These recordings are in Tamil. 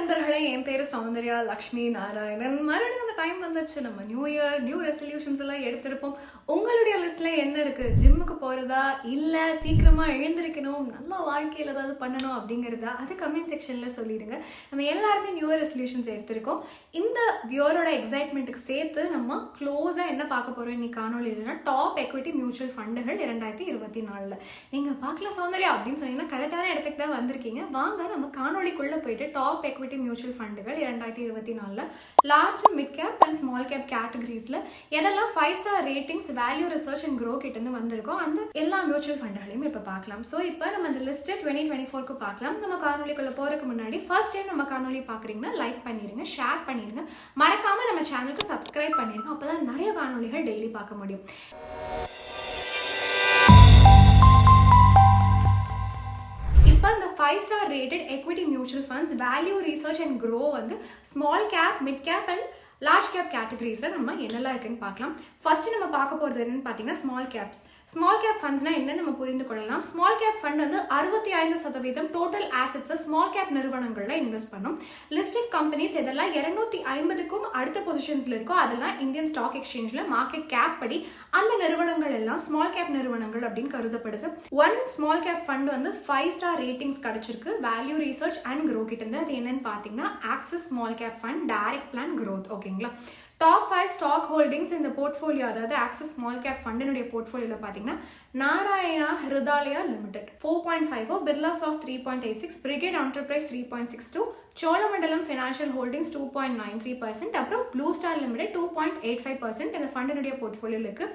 நண்பர்களே, என் பேரு சௌந்தர்யா லக்ஷ்மி நாராயணன். மறுபடியும் அந்த டைம் வந்துருச்சு. நம்ம நியூ இயர் நியூ ரெசல்யூஷன்ஸ் எல்லாம் எடுத்திருப்போம். உங்களுடைய லிஸ்ட்ல என்ன இருக்கு? ஜிம்முக்கு போறதா, இல்ல சீக்கிரமா எழுந்திருக்கணும், நல்ல வாழ்க்கையில் ஏதாவது பண்ணணும் அப்படிங்கிறதா? அது கமெண்ட் செக்ஷன்ல சொல்லிடுங்க. நம்ம எல்லாருமே நியூ இயர் ரெசல்யூஷன்ஸ் எடுத்திருக்கோம். இந்த வியரோட எக்ஸைட்மெண்ட்டுக்கு சேர்த்து நம்ம க்ளோஸா என்ன பார்க்க போறோம் இன்னைக்கு காணொலினா, டாப் எக்விட்டி மியூச்சுவல் ஃபண்டுகள் 2024. நீங்க பார்க்கலாம் சௌந்தர்யா அப்படின்னு சொன்னீங்கன்னா கரெக்டான இடத்துக்கு தான் வந்திருக்கீங்க. வாங்க நம்ம காணொலிக்குள்ள போயிட்டு டாப் எக்விட்டி மியூச்சுவல் ஃபண்டுகள் 2024 large mid cap and small cap கேட்டகரிஸ்ல எதெல்லாம் 5 star ratings value research and Groww கிட்ட இருந்து வந்திருக்கோம் அந்த எல்லா மியூச்சுவல் ஃபண்டுகளையும் இப்ப பார்க்கலாம். சோ இப்போ நம்ம இந்த லிஸ்ட் 2024க்கு பார்க்கலாம். நம்ம காணொலிக்குள்ள போறதுக்கு முன்னாடி ஃபர்ஸ்ட் டைம் நம்ம காணொலி பாக்குறீங்கன்னா லைக் பண்ணிருங்க, ஷேர் பண்ணிருங்க, மறக்காம நம்ம சேனலுக்கு சப்ஸ்கிரைப் பண்ணிருங்க. அப்பதான் நிறைய காணொலிகள் டெய்லி பார்க்க முடியும். இந்த 5 star rated equity mutual funds value research and grow வந்து small cap, mid cap and large cap categories நம்ம என்னெல்லாம் இருக்குன்னு பார்க்கலாம். ஃபர்ஸ்ட் நம்ம பார்க்க போறது என்னன்னு பார்த்தீங்கன்னா ஸ்மால் கேப்ஸ். ஸ்மால் கேப் ஃபண்ட்ஸ்னா என்ன நம்ம புரிந்து கொள்ளலாம். ஸ்மால் கேப் ஃபண்ட் வந்து 65% டோட்டல் ஆசெட்ஸை ஸ்மால் கேப் நிறுவனங்கள்ல இன்வெஸ்ட் பண்ணும். லிஸ்டட் கம்பெனிஸ் எதெல்லாம் 250க்கும் அடுத்த பொசிஷன்ஸ்ல இருக்கோ அதெல்லாம் இந்தியன் ஸ்டாக் எக்ஸ்சேஞ்ச்ல மார்க்கெட் கேப் படி அந்த நிறுவனங்கள் எல்லாம் ஸ்மால் கேப் நிறுவனங்கள் அப்படின்னு கருதப்படுது. ஒன் ஸ்மால் கேப் ஃபண்ட் வந்து 5 ஸ்டார் ரேட்டிங்ஸ் கிடைச்சிருக்கு வேல்யூ ரிசர்ச் அண்ட் க்ரோ கிட்ட இருந்து. அது என்னன்னு பார்த்தீங்கன்னா axis small cap fund direct plan growth. ஓகேங்களா, டாப் 5 ஸ்டாக் ஹோல்டிங்ஸ் இந்த போர்ட்ஃபோலியோ, அதாவது ஆக்சிஸ் ஸ்மால் கேப் ஃபண்டினுடைய போர்ட்ஃபோலியோல பார்த்தீங்கன்னா Narayana Hrudayalaya limited 4.54, Birla soft 3.86, brigade enterprise 3.62, Cholamandalam financial holdings 2.93%, அப்புறம் ப்ளூ ஸ்டார் லிமிடெட் 2.85% இந்த ஃபண்டினுடைய போர்ட்ஃபோலியோல இருக்கு.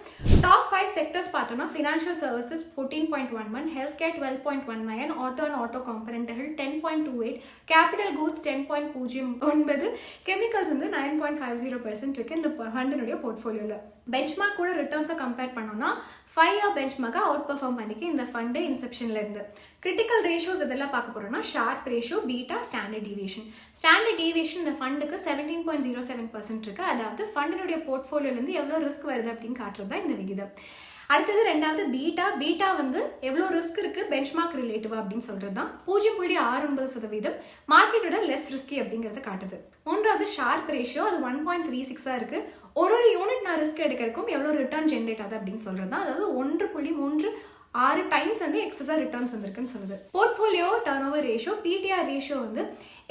டாப் 5 செக்டர்ஸ் பார்த்தோம்னா financial services 14.11, health care 12.19, auto and auto காம்பனன்ட்கள் 10.28, கேபிட்டல் கூட்ஸ் 10.09, கெமிக்கல்ஸ் வந்து 9.50% இருக்கு இந்த ஃபண்டினுடைய போர்ட்ஃபோலியோல. பெஞ்ச்மார்க் கூட ரிட்டர்ன்ஸை கம்பேர் பண்ணோம்னா 5 இயர் பெஞ்ச்மார்க்கை அவுட் பெர்ஃபார்ம் பண்ணிக்க இந்த ஃபண்டு இன்செப்ஷன்ல இருந்து. கிரிட்டிக்கல் ரேஷியோஸ் இதெல்லாம் பார்க்க போறோம்னா sharp ratio, beta, standard deviation. Standard deviation இந்த ஃபண்டுக்கு 17.07% இருக்கு. அதாவது ஃபண்டினுடைய போர்ட்ஃபோலியோல இருந்து எவ்வளவு ரிஸ்க் வருது அப்படின்னு காட்டுறது தான் இந்த விகிதம். அடுத்தது ரெண்டாவது பீட்டா. பீட்டா வந்து எவ்வளோ ரிஸ்க் இருக்கு பெஞ்ச்மார்க் ரிலேட்டிவா அப்படின்னு சொல்றது தான். 0.69% மார்க்கெட்டோட லெஸ் ரிஸ்கி அப்படிங்கறத காட்டுது. மூன்றாவது ஷார்ப் ரேஷியோ, அது 1.36 இருக்கு. ஒரு யூனிட் நான் ரிஸ்க் எடுக்கிறதுக்கும் எவ்வளோ ரிட்டர்ன் ஜென்ரேட் ஆகுது அப்படின்னு சொல்றது தான். அதாவது 1.36 டைம்ஸ் வந்து எக்ஸஸா ரிட்டர்ன்ஸ் வந்திருக்குன்னு சொல்லுது. Portfolio turnover ratio, PTR ratio வந்து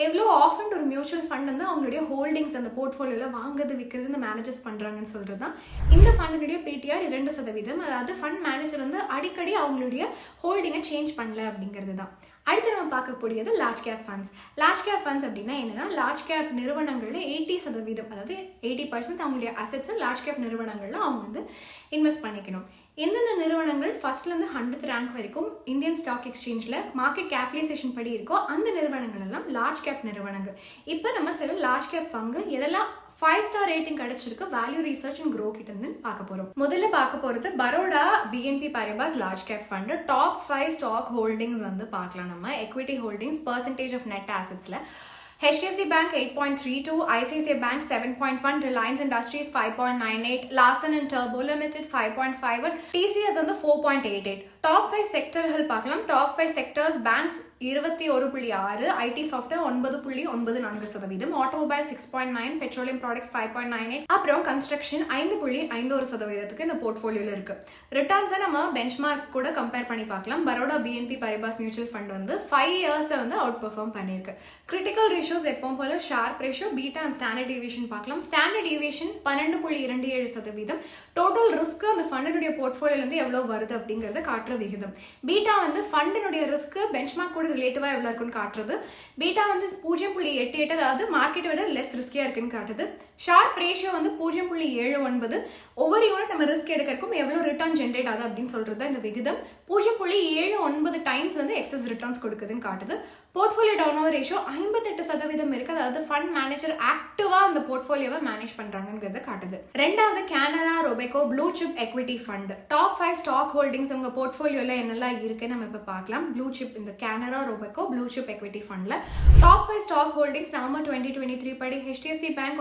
எவ்வளோ ஆஃபன் ஒரு மியூச்சுவல் ஃபண்ட் வந்து அவங்களுடைய ஹோல்டிங்ஸ் அந்த போர்ட்ஃபோலியோல வாங்குறது விற்கிறது இந்த மேனேஜர்ஸ் பண்றாங்கன்னு சொல்றது தான். இந்த ஃபண்டினுடைய பிடிஆர் 2%. அதாவது ஃபண்ட் மேனேஜர் வந்து அடிக்கடி அவங்களுடைய ஹோல்டிங்கை சேஞ்ச் பண்ணல அப்படிங்கிறது தான். அடுத்து நம்ம பார்க்கக்கூடியது large cap funds. Large cap funds அப்படின்னா என்னன்னா, லார்ஜ் கேப் நிறுவனங்கள்ல 80%, அதாவது 80% அவங்களுடைய அசெட்ஸ் லார்ஜ் கேப் நிறுவனங்கள்ல அவங்க வந்து இன்வெஸ்ட் பண்ணிக்கணும். எந்தெந்த நிறுவனங்கள் ஃபர்ஸ்ட்ல இருந்து 100th ரேங்க் வரைக்கும் இந்தியன் ஸ்டாக் எக்ஸ்சேஞ்ச்ல மார்க்கெட் கேபிடலைசேஷன் படி இருக்கோ அந்த நிறுவனங்கள் எல்லாம் லார்ஜ் கேப் நிறுவனங்கள். இப்போ நம்ம சில லார்ஜ் கேப் ஃபண்ட் எதெல்லாம் 5 ஸ்டார் ரேட்டிங் கிடைச்சிருக்கு வேல்யூ ரிசர்ச் அண்ட் க்ரோ கிட்ட இருந்து பார்க்க போறோம். முதல்ல பார்க்க போறது Baroda BNP Paribas large cap fund. Top 5 stock holdings வந்து பார்க்கலாம். நம்ம equity holdings percentage of net ஆசெட்ஸ்ல HDFC Bank 8.32, ICICI Bank 7.1, Reliance Industries 5.98, Larsen & Toubro Limited 5.51, TCS வந்து 4.88. டாப் 5 செக்டர்கள் பார்க்கலாம். Top 5 sectors banks 21.6, ID software 9.94%, automobile 6.9, petroleum products 5.98, அப்புறம் கன்ஸ்ட்ரக்ஷன் 5.51% இந்த போர்ட்ஃபோலியோல இருக்கு. ரிட்டர்ன்ஸை நம்ம பெஞ்ச்மார்க் கூட கம்பேர் பண்ணி பார்க்கலாம். Baroda BNP Paribas mutual fund வந்து 5 இயர்ஸ் வந்து அவுட் பெர்ஃபார்ம் பண்ணியிருக்கு. கிரிட்டிக்கல் ரேஷியோஸ் எப்பவும் போல sharpe ratio, beta and standard deviation பார்க்கலாம். Standard deviation 12.27%. டோட்டல் ரிஸ்க் அந்த ஃபண்டினுடைய போர்ட்ஃபோலியோல இருந்து எவ்வளவு வருது அப்படிங்கறத காட்டுற விகிதம். பீட்டா வந்து ஃபண்டினுடைய ரிஸ்க் பெஞ்ச்மார்க் கூட ரிலேட்டிவா எவ்வளவு இருக்குன்னு காட்டுறது. பீட்டா வந்து 0.88, அதாவது மார்க்கெட்டை விட லெஸ் ரிஸ்கியா இருக்குன்னு காட்டுது. ஷார்ப் ரேஷியோ வந்து 0.79. ஒவ்வொரு யூனிட் நம்ம ரிஸ்க் எடுக்கிறதுக்கும் எவ்வளவு ரிட்டர்ன் ஜென்ரேட் ஆகுது அப்படின்னு சொல்றது இந்த விகிதம். 0.79 டைம்ஸ் வந்து எக்ஸஸ் ரிட்டர்ன்ஸ் கொடுக்குதுன்னு காட்டுது. போர்ட்ஃபோலியோ டர்ன் ஓவர் ரேஷியோ 58% இருக்கு. அதாவது ஃபண்ட் மேனேஜர் ஆக்டிவா அந்த போர்ட்ஃபோலியோவை மேனேஜ் பண்றாங்கிறத காட்டுது. ரெண்டாவது Canara Robeco blue chip equity fund. Top 5 stock holdings உங்க போர்ட்ஃபோலியோல என்னெல்லாம் இருக்கு நம்ம இப்ப பார்க்கலாம். ப்ளூ சிப் இந்த Canara Robeco blue chip equity ஃபண்ட்ல டாப் 5 ஸ்டாக் ஹோல்டிங்ஸ் நவம்பர் 2023 படி HDFC Bank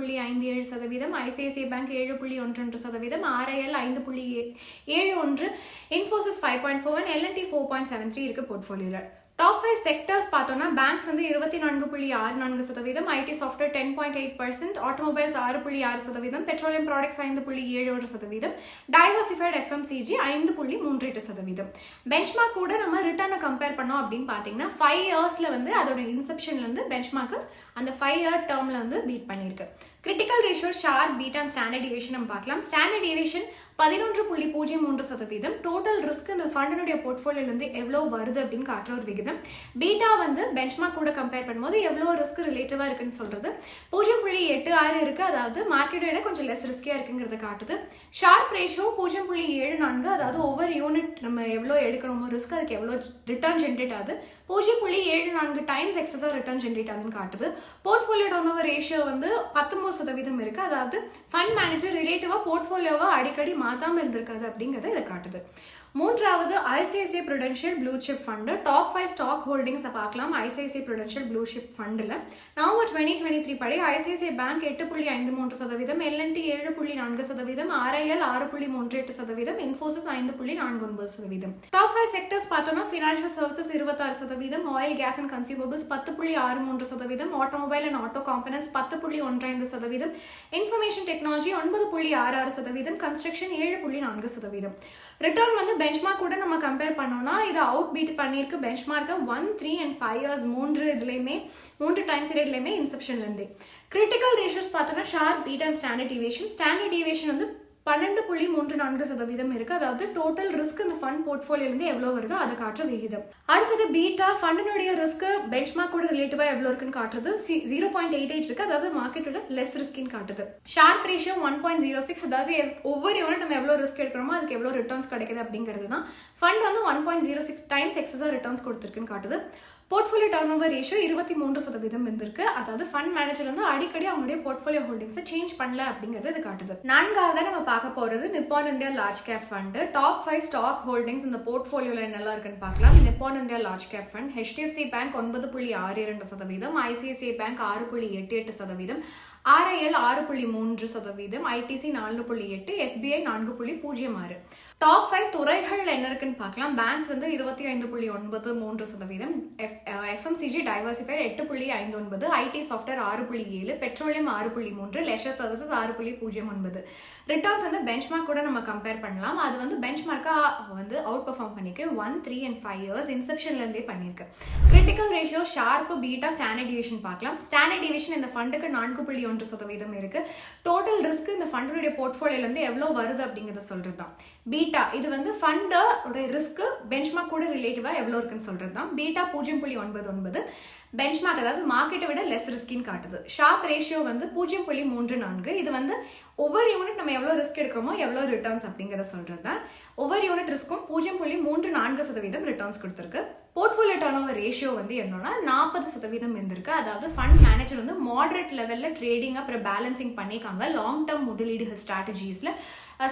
9.57%, ICICI Bank 7.11%, RIL 5.71, Infosys 5.41, L&T 4.73 இருக்கு போர்ட்ஃபோலியோல. டாப் 5 செக்டர்ஸ் பார்த்தோம்னா பேங்க்ஸ் வந்து 24.64%, ID software 10.8%, automobiles 6.6%, petroleum products 5.71%, diversified FMCG 5.38%. Benchmark கூட நம்ம ரிட்டர்னை கம்பேர் பண்ணோம் அப்படின்னு பார்த்தீங்கன்னா 5 இயர்ஸ்ல வந்து அதோட இன்செப்ஷன்லேருந்து பெஞ்ச்மார்க்கு அந்த 5 இயர் டேர்மில் வந்து பீட் பண்ணியிருக்கு. Critical ratio, sharp, beta and standard deviation நம்ம பார்க்கலாம். Standard deviation 11.03%. டோட்டல் ரிஸ்க் இந்த ஃபண்டினுடைய போர்ட்ஃபோலியோலேருந்து எவ்வளோ வருது அப்படின்னு காட்டுற ஒரு விகிதம். பீட்டா வந்து பெஞ்ச்மார்க் கூட கம்பேர் பண்ணும்போது எவ்வளோ ரிஸ்க் ரிலேட்டிவாக இருக்குன்னு சொல்றது. 0.86 இருக்கு, அதாவது மார்க்கெட்டை விட கொஞ்சம் லெஸ் ரிஸ்கியாக இருக்குங்கிறத காட்டுது. ஷார்ப் ரேஷியோ 0.74, அதாவது ஒவ்வொரு யூனிட் நம்ம எவ்வளோ எடுக்கிறோமோ ரிஸ்க் அதுக்கு எவ்வளோ ரிட்டர்ன் ஜென்ரேட் ஆகுது. 0.74 டைம்ஸ் எக்ஸஸாக ரிட்டர்ன் ஜென்ரேட் ஆகுதுன்னு காட்டுது. போர்ட்ஃபோலியோ டர்ன்ஓவர் ரேஷியோ வந்து 19% இருக்கு, அதாவது ஃபண்ட் மேனேஜர் ரிலேட்டிவா போர்ட்ஃபோலியோவை அடிக்கடி மாத்தாம இருந்திருக்காது அப்படிங்கறத இதை காட்டுது. மூன்றாவது ICICI Prudential blue chip fund. Top 5 stock ஹோல்டிங்ஸை பார்க்கலாம். ஐசிஐசிஐ ப்ரூடென்ஷியல் ப்ளூ சிப் ஃபண்டில் நவம்பர் 2023 படி ICICI bank 8.53%, L and T 7.4%, RIL 6.38%, Infosys 5.49%. Top 5 sectors பார்த்தோம்னா financial services 26%, oil gas and consumables 10.63%, automobile and auto components 10.15%, information technology 9.66%, construction 7.4%. Return வந்து பெஞ்ச்மார்க் கூட நம்ம கம்பேர் பண்ணோம்னா இது அவுட் பீட் பண்ணியிருக்கு பெஞ்ச்மார்க்கை 1, 3 and 5 years 3 time பீரியட்லையுமே இன்செப்ஷன்லேருந்தே. Critical ratios பார்த்தோம்னா sharp, beta and standard deviation. Standard deviation வந்து 12.34% இருக்கு, அதாவது டோட்டல் ரிஸ்க் இந்த ஃபண்ட் போர்ட்ஃபோலியோலேருந்து எவ்வளோ வருதோ அதை காட்டுற விகிதம். அடுத்தது பீட்டா, ஃபண்டினுடைய ரிஸ்க் பெஞ்ச்மார்க் கூட ரிலேட்டிவாக எவ்வளோ இருக்குன்னு காட்டுறது. 0.88 இருக்கு, அதாவது மார்க்கெட்டோட லெஸ் ரிஸ்கின்னு காட்டுது. ஷார்ப் ரேஷியோ 1.06, அதாவது ஒவ்வொரு யூனிட் நம்ம எவ்வளோ ரிஸ்க் எடுக்கிறோமோ அதுக்கு எவ்வளோ ரிட்டர்ன்ஸ் கிடைக்குது அப்படிங்கிறது தான். ஃபண்ட் வந்து 1.06 டைம்ஸ் எக்ஸஸாக ரிட்டர்ன்ஸ் கொடுத்துருக்குன்னு காட்டுது. போர்ட்ஃபோலியோ டர்ன்ஓவர் ரேஷியோ 23% இருந்திருக்கு, அதாவது ஃபண்ட் மேனேஜர் வந்து அடிக்கடி அவங்களுடைய போர்ட்ஃபோலியோ ஹோல்டிங்ஸை சேஞ்ச் பண்ணல அப்படிங்கிறது இது காட்டுது. நான்காவது நம்ம பார்க்க போறது Nippon India large cap fund. Top 5 stock holdings இந்த போர்ட்ஃபோலியோல என்னெல்லாம் இருக்குன்னு பார்க்கலாம். Nippon India large cap fund HDFC bank 9.62%, ICICI bank 6.88%, RIL 6.3%, ITC 4.8%, SBI 4.06%. Top 5 துறைகள் என்ன இருக்குன்னு பார்க்கலாம். பேங்க்ஸ் வந்து 25.93%, FMCG diversified 8.59%, IT software 6.7%, petroleum 6.3%, leisure services 6.09%. Returns வந்து பெஞ்ச்மார்க் கூட நம்ம கம்பேர் பண்ணலாம். அது வந்து பெஞ்ச்மார்க்கா வந்து அவுட் பெர்ஃபார்ம் பண்ணிருக்கு 1, 3 and 5 இயர்ஸ் இன்செப்ஷன்ல இருந்தே பண்ணிருக்கு. Critical ratio, sharp, beta, standard deviation பார்க்கலாம். ஸ்டாண்டர்ட் டிவியேஷன் இந்த ஃபண்டுக்கு 4.1% இருக்கு. டோட்டல் ரிஸ்க் இந்த ஃபண்டுடைய போர்ட்ஃபோலியோல இருந்து எவ்வளவு வருது அப்படிங்கறத சொல்றது தான். பீட்டா இது வந்து ஃபண்டோட ரிஸ்க் பெஞ்ச்மார்க் கூட ரிலேட்டிவா எவ்வளவு இருக்குன்னு சொல்றது தான். பீட்டா 0.99, பெஞ்ச்மார்க் அதாவது மார்க்கெட்டை விட லெஸ் ரிஸ்கின்னு காட்டுது. ஷார்ப் ரேஷியோ வந்து 0.34, இது வந்து ஒவ்வொரு யூனிட் நம்ம எவ்வளோ ரிஸ்க் எடுக்கிறோமோ எவ்வளோ ரிட்டர்ன்ஸ் அப்படிங்கிறத சொல்றது தான். ஒவ்வொரு யூனிட் ரிஸ்க்கும் 0.34% ரிட்டர்ன்ஸ் கொடுத்துருக்கு. போர்ட்ஃபோலியோ டர்ன்ஓவர் ரேஷியோ வந்து என்னன்னா 40% இருந்திருக்கு, அதாவது ஃபண்ட் மேனேஜர் வந்து மாடரேட் லெவலில் ட்ரேடிங் அப்புறம் பேலன்சிங் பண்ணிக்காங்க. லாங் டேர்ம் முதலீடுகள் ஸ்ட்ராட்டஜிஸில்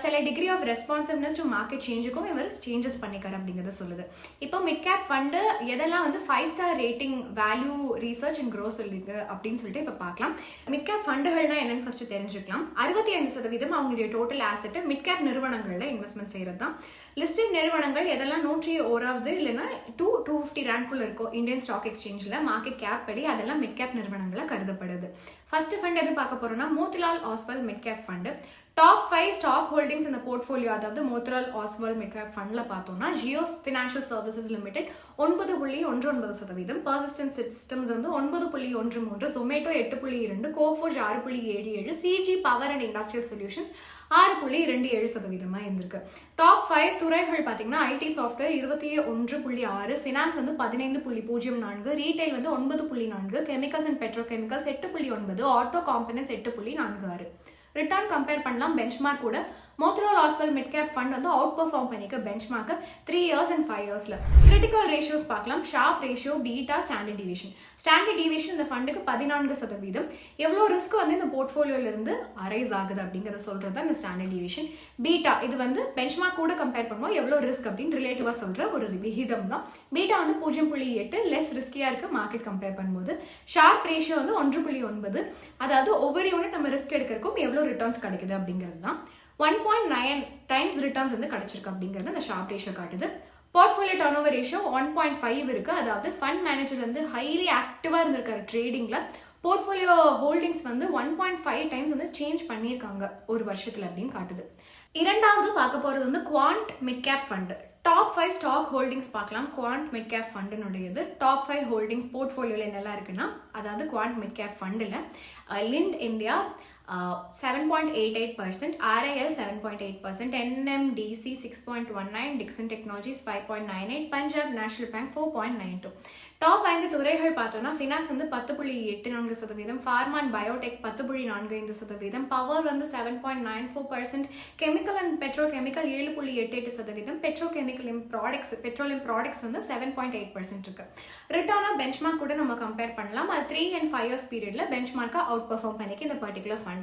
சில degree of responsiveness to market சேஞ்சுக்கும் இவர் சேஞ்சஸ் பண்ணிக்காரு அப்படிங்கிறத சொல்லுது. இப்போ மிட் கேப் ஃபண்டு எதெல்லாம் வந்து 5 star rating, value, research and grow சொல்லிருக்கு அப்படின்னு சொல்லிட்டு இப்போ பார்க்கலாம். மிட் கேப் ஃபண்டுகள்னா என்னன்னு ஃபர்ஸ்ட் தெரிஞ்சுக்கலாம். 65% அவங்களுடைய டோட்டல் ஆசெட் மிட் கேப் நிறுவனங்கள்ல இன்வெஸ்ட்மெண்ட் செய்யறது தான். லிஸ்டட் நிறுவனங்கள் எதெல்லாம் 101வது இல்லைன்னா 250 ரேங்க்குள்ள இருக்கும் இந்தியன் ஸ்டாக் எக்ஸ்சேஞ்சில் மார்க்கெட் கேப் படி, அதெல்லாம் மிட் கேப் நிறுவனங்களா கருதப்படுது. ஃபர்ஸ்ட் ஃபண்ட் எது பார்க்க போறோம்னா Motilal Oswal mid cap fund. Top 5 stock holdings இந்த போர்ட்ஃபோலியோ, அதாவது மோதிலால் ஆஸ்வால் மிட் கேப் ஃபண்ட்ல பார்த்தோம்னா Jio's financial services limited 9.19%, persistent systems வந்து 9.13%, Zomato 8.2%, Coforge 6.77%, CG power and industrial solutions 6.27% இருந்திருக்கு. டாப் 5 துறைகள் பார்த்தீங்கன்னா ஐடி சாஃப்ட்வேர் 21.6%, ஃபினான்ஸ் வந்து 15.04%, ரீட்டைல் வந்து 9.4%, chemicals and petrochemicals 8.9%, auto components 8.46%. Return compare பண்ணலாம் பெஞ்ச்மார்க் கூட. Motilal Oswal mid cap fund வந்து அவுட் பெர்ஃபார்ம் பண்ணிக்க பெஞ்ச்மார்க் 3 இயர்ஸ் அண்ட் 5 இயர்ஸ்ல. கிரிட்டிக்கல் ரேஷியோஸ் பார்க்கலாம். Sharpe ratio, beta, standard deviation. Standard deviation இந்த ஃபண்டுக்கு 14%. எவ்வளோ ரிஸ்க் வந்து இந்த போர்ட்ஃபோலியோல இருந்து அரைஸ் ஆகுது அப்படிங்கிறத சொல்றது தான் இந்த ஸ்டாண்டர்ட் டிவியேஷன். பீட்டா இது வந்து பெஞ்ச்மார்க் கூட கம்பேர் பண்ணுவோம் எவ்வளோ ரிஸ்க் அப்படின்னு ரிலேட்டிவா சொல்ற ஒரு விகிதம் தான். பீட்டா வந்து 0.8, லெஸ் ரிஸ்கியா இருக்கு மார்க்கெட் கம்பேர் பண்ணும்போது. ஷார்ப் ரேஷியோ வந்து 1.9, அதாவது ஒவ்வொரு யூனிட் நம்ம ரிஸ்க் எடுக்கிறதுக்கும் எவ்வளோ ரிட்டர்ன்ஸ் கிடைக்குது அப்படிங்கிறது தான். 1.9 டைம்ஸ் ரிட்டர்ன்ஸ் வந்து கிடைச்சிருக்கு அப்படிங்கிறது அந்த ஷார்ப் ரேஷியோ காட்டுது. போர்ட்ஃபோலியோ டர்ன் ஓவர் ரேஷியோ 1.5 இருக்கு. அதாவது ஃபண்ட் மேனேஜர் வந்து ஹைலி ஆக்டிவா இருந்திருக்காரு ட்ரேடிங்ல. போர்ட்ஃபோலியோ ஹோல்டிங்ஸ் வந்து 1.5 டைம்ஸ் வந்து சேஞ்ச் பண்ணியிருக்காங்க ஒரு வருஷத்துல அப்படின்னு காட்டுது. இரண்டாவது பார்க்க போறது வந்து quant mid cap fund. Top 5 stock holdings பார்க்கலாம். குவாண்ட் மிட் கேப் ஃபண்டுனுடையது டாப் 5 ஹோல்டிங்ஸ் போர்ட்ஃபோலியோல என்னெல்லாம் இருக்குன்னா, அதாவது குவாண்ட் மிட் கேப் ஃபண்டில் Linde India 7.88%, RIL 7.8%, NMDC 6.19%, Dixon Technologies 5.98%, Punjab National Bank 4.92%. Top 5 துறைகள் பார்த்தோம்னா ஃபினான்ஸ் வந்து 10.84%, ஃபார்மா அண்ட் பயோடெக் 10.45%, பவர் வந்து 7.94%, chemical and petrochemical 7.88%, petrochemical products petroleum products வந்து 7.8% இருக்கு. ரிட்டர்னா பெஞ்ச்மார்க் கூட நம்ம கம்பேர் பண்ணலாம். அது 3 and 5 years பீரியட்ல பெஞ்ச்மார்க்கை அவுட் பெர்ஃபார்ம் பண்ணிக்க இந்த பர்டிகுலர் ஃபண்ட்.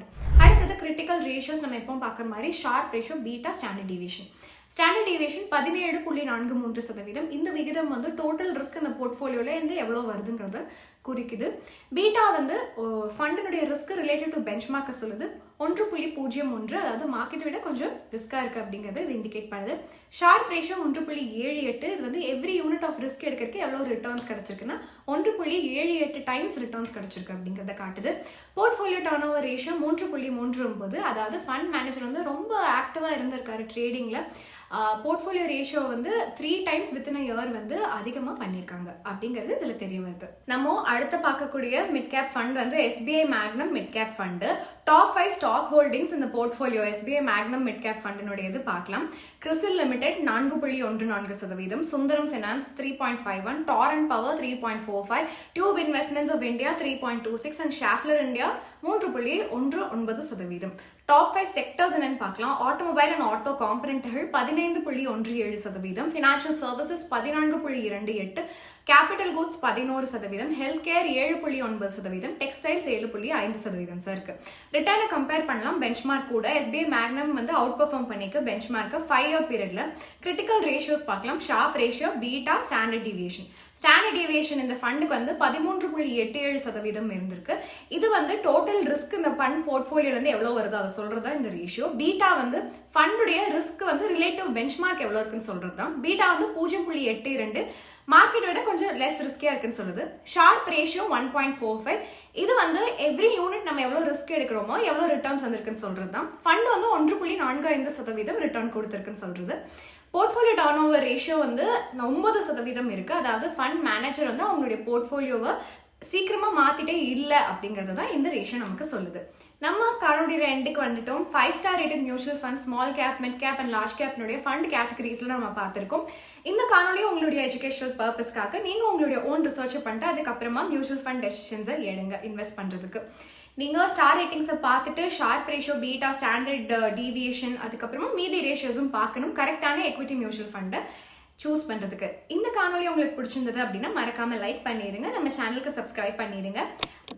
அடுத்தது கிரிட்டிக்கல் ரேஷியோஸ் நம்ம எப்பவும் பார்க்குற மாதிரி sharp ratio, beta, standard deviation. Standard deviation 17.43%. இந்த விகிதம் வந்து டோட்டல் ரிஸ்க் இந்த போர்ட்ஃபோலியோல இருந்து எவ்வளோ வருதுங்கிறத குறிக்குது. பீட்டா வந்து ஃபண்டினுடைய ரிஸ்க் ரிலேட்டட் டு பெஞ்ச்மார்க்கை சொல்லுது. 1.01, அதாவது மார்க்கெட்டை விட கொஞ்சம் ரிஸ்கா இருக்கு அப்படிங்கிறது இது இண்டிகேட் பண்ணுது. Sharp ratio 1.78. இது வந்து எவ்ரி யூனிட் ஆஃப் ரிஸ்க் எடுக்கிறதுக்கு எவ்வளோ ரிட்டர்ன்ஸ் கிடைச்சிருக்குன்னா 1.78 டைம்ஸ் ரிட்டர்ன்ஸ் கிடைச்சிருக்கு அப்படிங்கிறத காட்டுது. Portfolio turnover ratio 3.39. அதாவது ஃபண்ட் மேனேஜர் வந்து ரொம்ப ஆக்டிவா இருந்திருக்காரு ட்ரேடிங்ல. போர்ட்ஃபோலியோ ரேஷியோ வந்து 3 டைம்ஸ் வித்தின் அ இயர் வந்து அதிகமாக பண்ணியிருக்காங்க அப்படிங்கிறது இதில் தெரிய வருது. நம்ம அடுத்து பார்க்கக்கூடிய மிட் கேப் ஃபண்ட் வந்து SBI Magnum mid cap fund. Top 5 stock holdings இந்த portfolio SBI Magnum mid cap ஃபண்டினுடையது பார்க்கலாம். CRISIL limited 4.14%, Sundaram finance 3.51%, Torrent power 3.45%, tube investments of India 3.26% and Schaeffler India 3.19%. Top 5 sectors என்னன்னு பார்க்கலாம். ஆட்டோமொபைல் அண்ட் ஆட்டோ காம்பனன்ட்கள் 15.17%, financial services 14.28%, capital goods 11%, health care 7.9%, textiles 7.5% இருக்கு. ரிட்டர்னை கம்பேர் பண்ணலாம் பெஞ்ச்மார்க் கூட. SBI மேக்னம் வந்து அவுட் பெர்ஃபார்ம் பண்ணிக்கு பெஞ்ச்மார்க்கு 5 year பீரியட்ல. கிரிட்டிக்கல் ரேஷியோஸ் பார்க்கலாம். Sharpe ratio, beta, standard deviation. Standard deviation இந்த ஃபண்டுக்கு வந்து 13.87% இருந்திருக்கு. இது வந்து டோட்டல் ரிஸ்க் இந்த ஃபண்ட் போர்ட்ஃபோலியோல இருந்து எவ்வளவு வருது அதை சொல்றதா இந்த ரேஷியோ. பீட்டா வந்து ஃபண்டுடைய ரிஸ்க் வந்து ரிலேட்டிவ் பெஞ்ச்மார்க் எவ்வளவு இருக்குன்னு சொல்றது தான். பீட்டா வந்து 0.82, மார்க்கெட் விட கொஞ்சம் லெஸ் ரிஸ்கியா இருக்குன்னு சொல்லுது. Sharp ratio 1.45. இது வந்து எவ்ரி யூனிட் நம்ம எவ்வளவு ரிஸ்க் எடுக்கிறோமோ எவ்வளவு ரிட்டர்ன்ஸ் வந்திருக்குன்னு சொல்றது தான். ஃபண்ட் வந்து 1.45% ரிட்டர்ன் கொடுத்திருக்குன்னு சொல்றது. போர்ட்ஃபோலியோ டர்ன் ஓவர் ரேஷியோ வந்து 9% இருக்கு. அதாவது ஃபண்ட் மேனேஜர் வந்து அவங்களுடைய போர்ட்ஃபோலியோவை சீக்கிரமா மாத்திட்டே இல்லை அப்படிங்கிறது தான் இந்த ரேஷியோ நமக்கு சொல்லுது. நம்ம காணொலியோட எண்டுக்கு வந்துட்டோம். 5 star rated mutual fund, small cap, mid cap and large கேப்னுடைய ஃபண்ட் கேட்டகரிஸ்ல நம்ம பார்த்திருக்கோம். இந்த காணொலியை உங்களுடைய எஜுகேஷனல் பர்பஸ்க்காக நீங்க உங்களுடைய ஓன் ரிசர்ச் பண்ணிட்டு அதுக்கப்புறமா மியூச்சுவல் ஃபண்ட் டெசிஷன்ஸை எடுங்க இன்வெஸ்ட் பண்றதுக்கு. நீங்க ஸ்டார் ரேட்டிங்ஸை பார்த்துட்டு sharp ratio, beta, standard deviation, அதுக்கப்புறமா மீதி ரேஷியோஸும் பார்க்கணும் கரெக்டான எக்விட்டி மியூச்சுவல் ஃபண்டை சூஸ் பண்றதுக்கு. இந்த காணொலி உங்களுக்கு பிடிச்சிருந்தது அப்படின்னா மறக்காம லைக் பண்ணிருங்க, நம்ம சேனலுக்கு சப்ஸ்கிரைப் பண்ணிருங்க.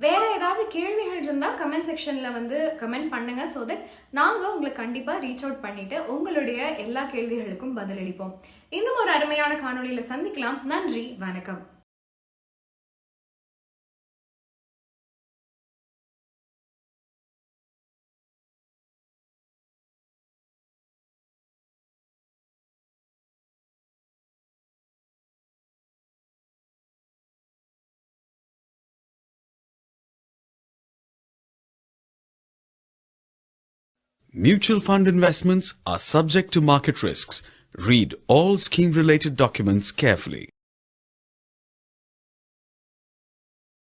வேற ஏதாவது கேள்விகள் இருந்தா கமெண்ட் செக்ஷன்ல வந்து கமெண்ட் பண்ணுங்க. சோ தட் நாங்க உங்களுக்கு கண்டிப்பா ரீச் அவுட் பண்ணிட்டு உங்களுடைய எல்லா கேள்விகளுக்கும் பதிலளிப்போம். இன்னும் ஒரு அருமையான காணொலியில சந்திக்கலாம். நன்றி, வணக்கம். Mutual fund investments are subject to market risks. Read all scheme-related documents carefully.